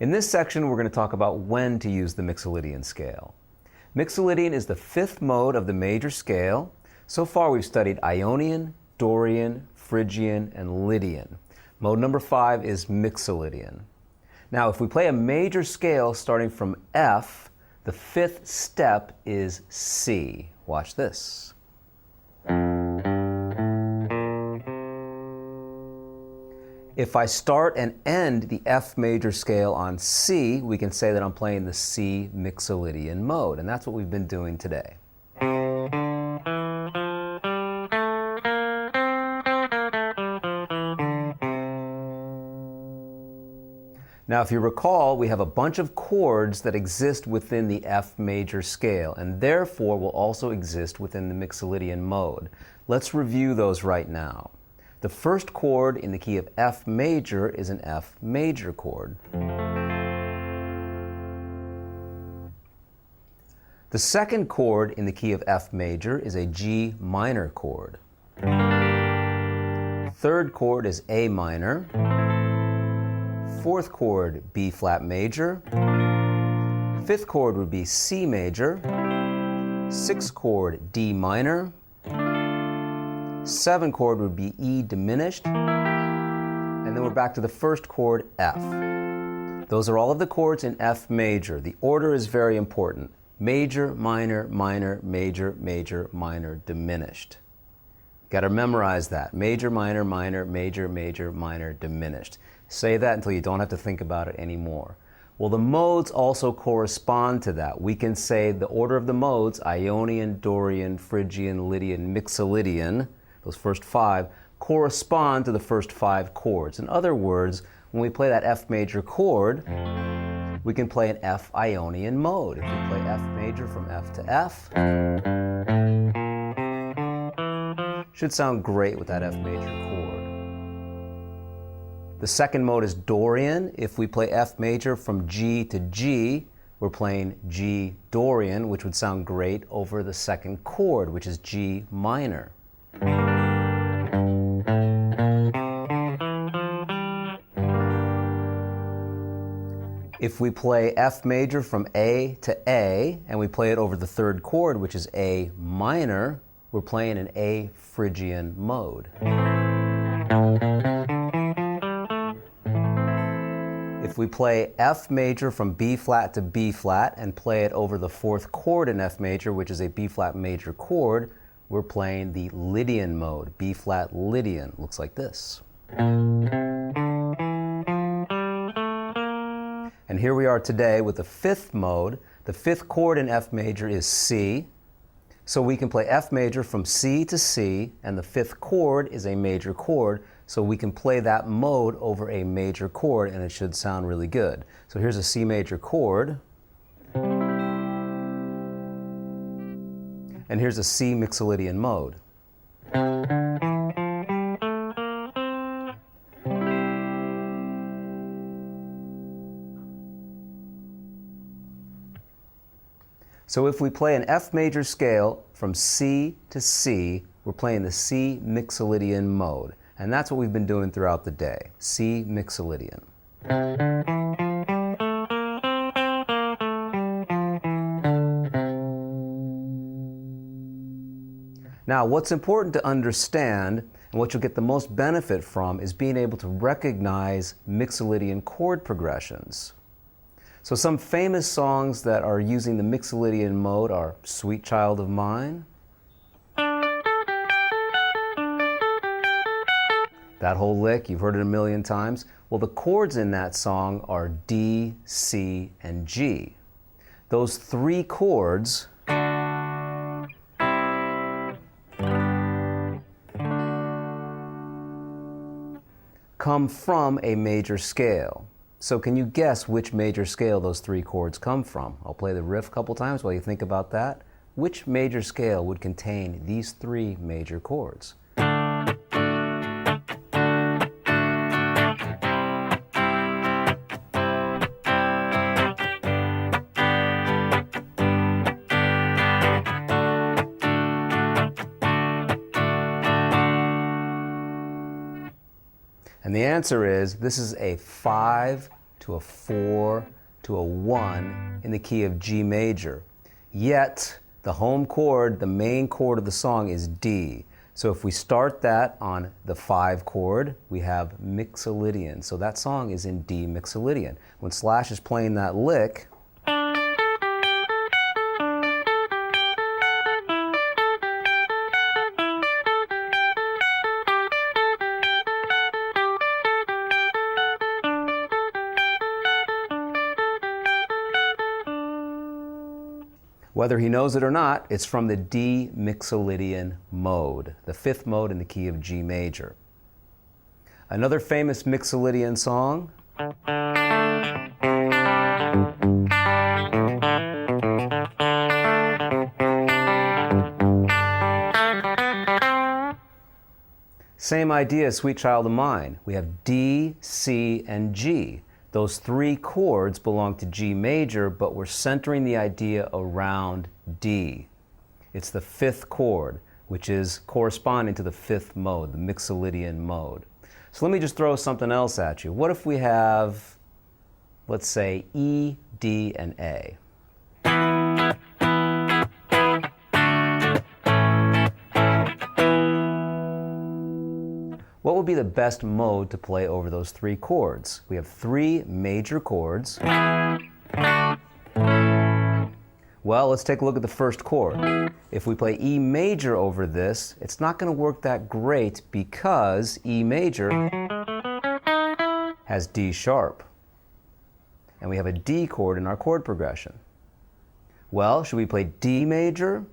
In this section, we're going to talk about when to use the Mixolydian scale. Mixolydian is the fifth mode of the major scale. So far, we've studied Ionian, Dorian, Phrygian, and Lydian. Mode number 5 is Mixolydian. Now, if we play a major scale starting from F, the fifth step is C. Watch this. If I start and end the F major scale on C, we can say that I'm playing the C Mixolydian mode, and that's what we've been doing today. Now, if you recall, we have a bunch of chords that exist within the F major scale, and therefore will also exist within the Mixolydian mode. Let's review those right now. The first chord in the key of F major is an F major chord. The second chord in the key of F major is a G minor chord. Third chord is A minor. Fourth chord, B flat major. Fifth chord would be C major. Sixth chord, D minor. Seventh chord would be E diminished. And then we're back to the first chord, F. Those are all of the chords in F major. The order is very important. Major, minor, minor, major, major, minor, diminished. Got to memorize that. Major, minor, minor, major, major, minor, diminished. Say that until you don't have to think about it anymore. Well, the modes also correspond to that. We can say the order of the modes, Ionian, Dorian, Phrygian, Lydian, Mixolydian, those first 5, correspond to the first 5 chords. In other words, when we play that F major chord, we can play an F Ionian mode. If we play F major from F to F, should sound great with that F major chord. The second mode is Dorian. If we play F major from G to G, we're playing G Dorian, which would sound great over the second chord, which is G minor. If we play F major from A to A, and we play it over the third chord, which is A minor, we're playing an A Phrygian mode. If we play F major from B flat to B flat and play it over the fourth chord in F major, which is a B flat major chord, we're playing the Lydian mode. B flat Lydian looks like this. And here we are today with the fifth mode. The fifth chord in F major is C. So we can play F major from C to C, and the fifth chord is a major chord, so we can play that mode over a major chord, and it should sound really good. So here's a C major chord, and here's a C Mixolydian mode. So if we play an F major scale from C to C, we're playing the C Mixolydian mode. And that's what we've been doing throughout the day, C Mixolydian. Now, what's important to understand, and what you'll get the most benefit from, is being able to recognize Mixolydian chord progressions. So some famous songs that are using the Mixolydian mode are Sweet Child of Mine, that whole lick, you've heard it a million times. Well, the chords in that song are D, C, and G. Those 3 chords come from a major scale. So can you guess which major scale those 3 chords come from? I'll play the riff a couple times while you think about that. Which major scale would contain these 3 major chords? And the answer is, this is a 5 to to a 4 to a 1 in the key of G major. Yet, the home chord, the main chord of the song is D. So if we start that on the 5 chord, we have Mixolydian. So that song is in D Mixolydian. When Slash is playing that lick, whether he knows it or not, it's from the D Mixolydian mode, the 5th mode in the key of G major. Another famous Mixolydian song. Same idea, Sweet Child of Mine. We have D, C, and G. Those 3 chords belong to G major, but we're centering the idea around D. It's the 5th chord, which is corresponding to the 5th mode, the Mixolydian mode. So let me just throw something else at you. What if we have, let's say, E, D, and A? What would be the best mode to play over those 3 chords? We have 3 major chords. Well, let's take a look at the first chord. If we play E major over this, it's not going to work that great because E major has D sharp. And we have a D chord in our chord progression. Well, should we play D major?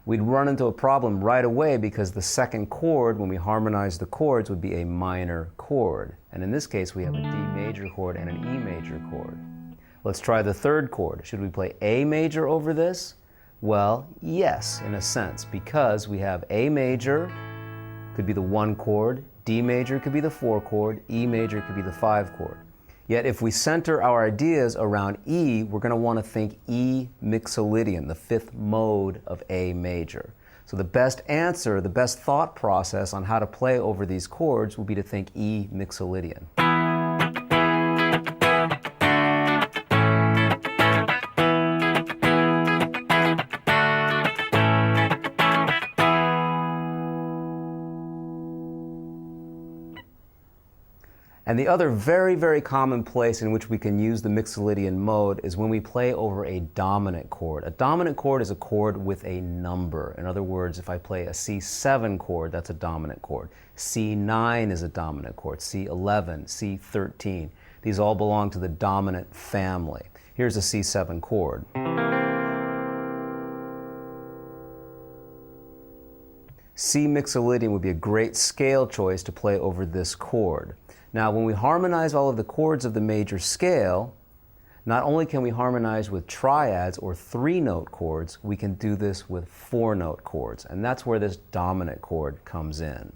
We'd run into a problem right away because the second chord, when we harmonize the chords, would be a minor chord. And in this case, we have a D major chord and an E major chord. Let's try the third chord. Should we play A major over this? Well, yes, in a sense, because we have A major, could be the 1 chord, D major could be the 4 chord, E major could be the 5 chord. Yet if we center our ideas around E, we're going to want to think E Mixolydian, the 5th mode of A major. So the best answer, the best thought process on how to play over these chords would be to think E Mixolydian. And the other very, very common place in which we can use the Mixolydian mode is when we play over a dominant chord. A dominant chord is a chord with a number. In other words, if I play a C7 chord, that's a dominant chord. C9 is a dominant chord. C11, C13. These all belong to the dominant family. Here's a C7 chord. C Mixolydian would be a great scale choice to play over this chord. Now, when we harmonize all of the chords of the major scale, not only can we harmonize with triads or 3-note chords, we can do this with 4-note chords, and that's where this dominant chord comes in.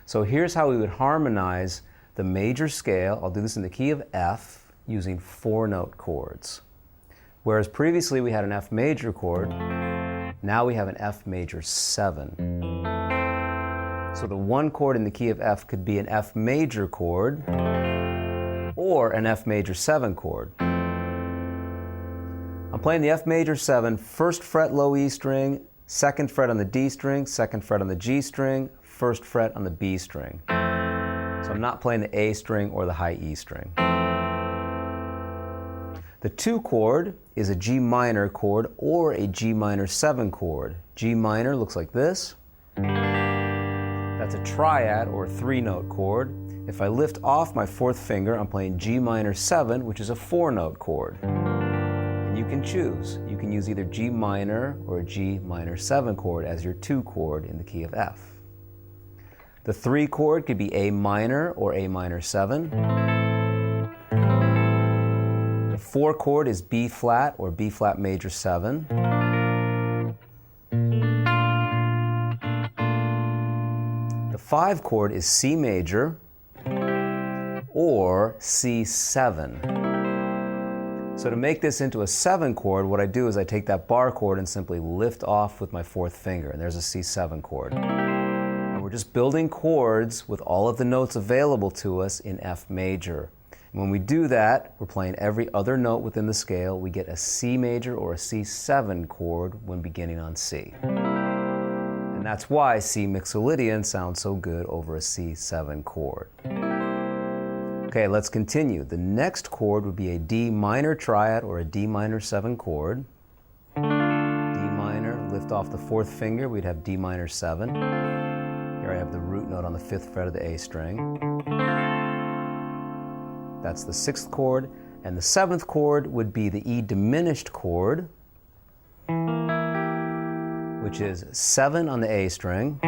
So here's how we would harmonize the major scale. I'll do this in the key of F using 4-note chords. Whereas previously we had an F major chord, now we have an F major 7. So the 1 chord in the key of F could be an F major chord or an F major 7 chord. I'm playing the F major 7, 1st fret low E string, 2nd fret on the D string, 2nd fret on the G string, 1st fret on the B string. So I'm not playing the A string or the high E string. The 2 chord is a G minor chord or a G minor 7 chord. G minor looks like this. That's a triad or 3-note chord. If I lift off my 4th finger, I'm playing G minor 7, which is a 4-note chord. And you can choose. You can use either G minor or a G minor 7 chord as your 2 chord in the key of F. The 3 chord could be A minor or A minor 7. The 4 chord is B flat or B flat major 7. The 5 chord is C major or C7. So to make this into a 7 chord, what I do is I take that bar chord and simply lift off with my 4th finger, and there's a C7 chord. And we're just building chords with all of the notes available to us in F major. And when we do that, we're playing every other note within the scale. We get a C major or a C7 chord when beginning on C. And that's why C Mixolydian sounds so good over a C7 chord. Okay, let's continue. The next chord would be a D minor triad or a D minor 7 chord. D minor, lift off the 4th finger, we'd have D minor 7. Here I have the root note on the 5th fret of the A string. That's the 6th chord. And the 7th chord would be the E diminished chord, which is 7 on the A string,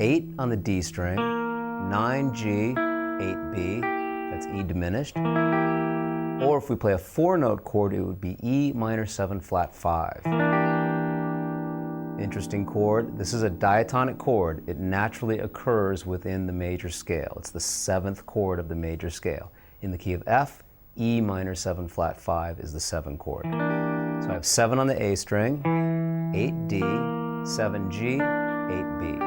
8 on the D string, 9G, 8B, that's E diminished. Or if we play a 4-note chord, it would be E minor 7 flat 5. Interesting chord. This is a diatonic chord. It naturally occurs within the major scale. It's the 7th chord of the major scale. In the key of F, E minor 7 flat 5 is the 7 chord. So I have 7 on the A string, 8D, 7G, 8B.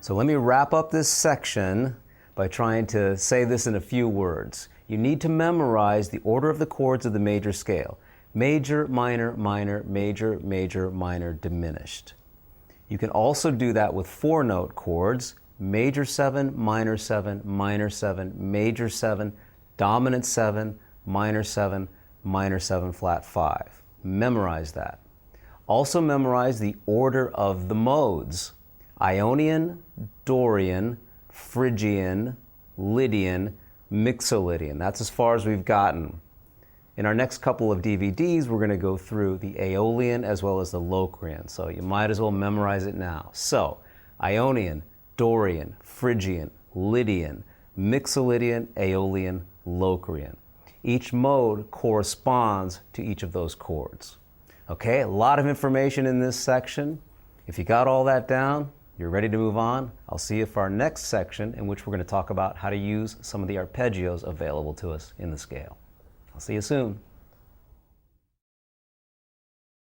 So let me wrap up this section by trying to say this in a few words. You need to memorize the order of the chords of the major scale. Major, minor, minor, major, major, minor, diminished. You can also do that with 4-note chords. Major 7, minor 7, minor 7, major 7, dominant 7, minor 7, minor 7 flat 5. Memorize that. Also memorize the order of the modes. Ionian, Dorian, Phrygian, Lydian, Mixolydian. That's as far as we've gotten. In our next couple of DVDs, we're going to go through the Aeolian as well as the Locrian. So you might as well memorize it now. So, Ionian, Dorian, Phrygian, Lydian, Mixolydian, Aeolian, Locrian. Each mode corresponds to each of those chords. Okay, a lot of information in this section. If you got all that down, you're ready to move on. I'll see you for our next section in which we're going to talk about how to use some of the arpeggios available to us in the scale. I'll see you soon.